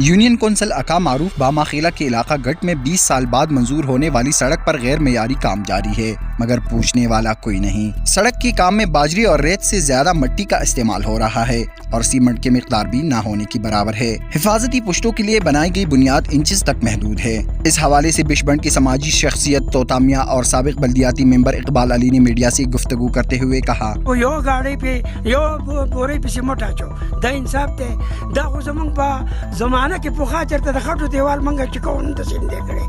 Union council अका मारूफ बामाखेला के इलाका गट में 20 साल बाद मंजूर होने वाली सड़क पर गैर मेयारी काम जारी है, मगर पूछने वाला कोई नहीं। सड़क के काम में बाजरी और रेत से ज्यादा मिट्टी का इस्तेमाल हो रहा है और सीमेंट की मिकदार भी ना होने की बराबर है। हिफाजती पुश्तों के लिए बनाई गई बुनियाद इंचेस तक महदूद है। इस हवाले से बिशबंड की समाजी शख्सियत तोता मियां और साबिक बल्दियाती मेंबर इकबाल अली ने मीडिया से गुफ्तगू करते हुए कहा, यो गाड़ी पे यो बोरे पे सीमेंट आचो द इंसाफ ते दा खो जमंग बा जमाना के पुखा चरते द खटो देवाल मंगा चिकोन त सिन देखड़े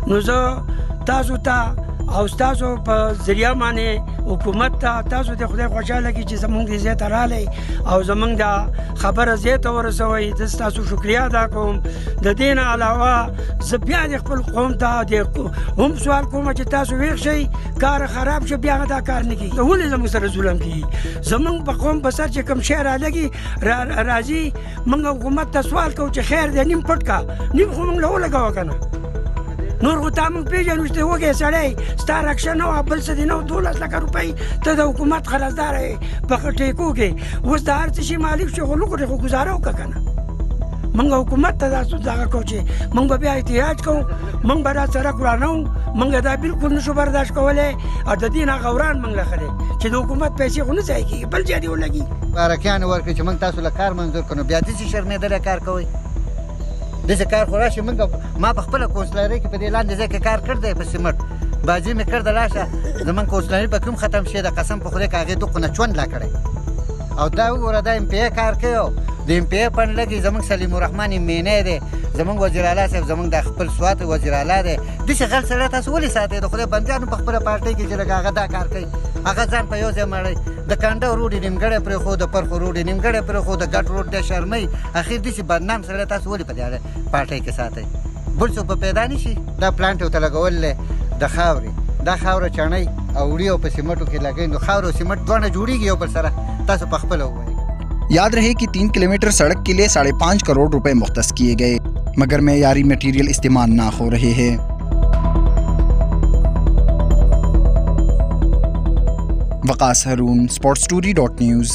नो जो तासु ता او تاسو په ذریعہ باندې حکومت ته تاسو د خدای خوشاله کی چې زمونږ د زیات رااله او زمونږ د خبره زیات ورسوي د تاسو شکریا ادا کوم د دین علاوه زه بیا د خپل قوم ته د هم سوال کوم چې تاسو ویښ شئ کار خراب شي بیا دا کار نه کیږي ولې زموږ سره ظلم کوي زمونږ په قوم په سر چې کوم شی راځي راځي موږ حکومت ته سوال کوو چې خیر دې نیم پټ کا نیم خو موږ له لګاو کنه نور غو تام پیژنو چې وګه سړی ستار اکشن او بل څه دینو 12 لک روپۍ ته د حکومت خلاصدار په ټیکو کې وس د هر څه مالک شو غلو کو گزارو کنه منګه حکومت ته تاسو دا کوچې منګ بیا احتیاج کو منګ برا سره قرانو منګ دا بالکل نشو برداشت کوله او د دین غوران منګ لخره چې د حکومت پیسې خو نه ځای کی بل ځای دی ولګي بارکیان ورکړي چې منګ تاسو له کار منظور کړو بیا د شرمېدل کار کوي د کار خوراشي منګ ما په خپل کونسلري کې په دې لاندې ځکه کار کړ دی په سیمټ باجی مې کړ د لاشه زمون کونسلري په کوم ختم شه د قسم په خله کاغه دوه نه چون لا کړی او دا وګوره د ام پی کار کوي د ام پی پن لګي زمون سلیم الرحمن مینه دی زمون وزیر اعلی صاحب زمون د خپل سوات وزیر اعلی دی د شغل سره تاسو ولې ساتي د خله بندیانو په خپل پارټي کې چې لګاغه دا کار کوي هغه ځان په یو ځای مړی د کانډه روډ نیمګړی پر خو د پر خو روډ نیمګړی پر خو د ګټ روډ د شرمۍ اخر دې چې بدنام سره تاسو ولې په دې پارټي کې ساتي بل څه په پیدا نشي دا پلانټ ته لګول د خاوري دا خاور چڼي او وړي او په سیمټو کې لګي نو خاور او سیمټ دوه جوړیږي یو بل سره تاسو په خپل وایي। याद रहे कि 3 किलोमीटर सड़क के लिए 5.5 करोड़ रुपए मुख्तस किए गए, मगर मेयारी मटीरियल इस्तेमाल ना हो रहे हैं। वकास हारून, sportstory.news।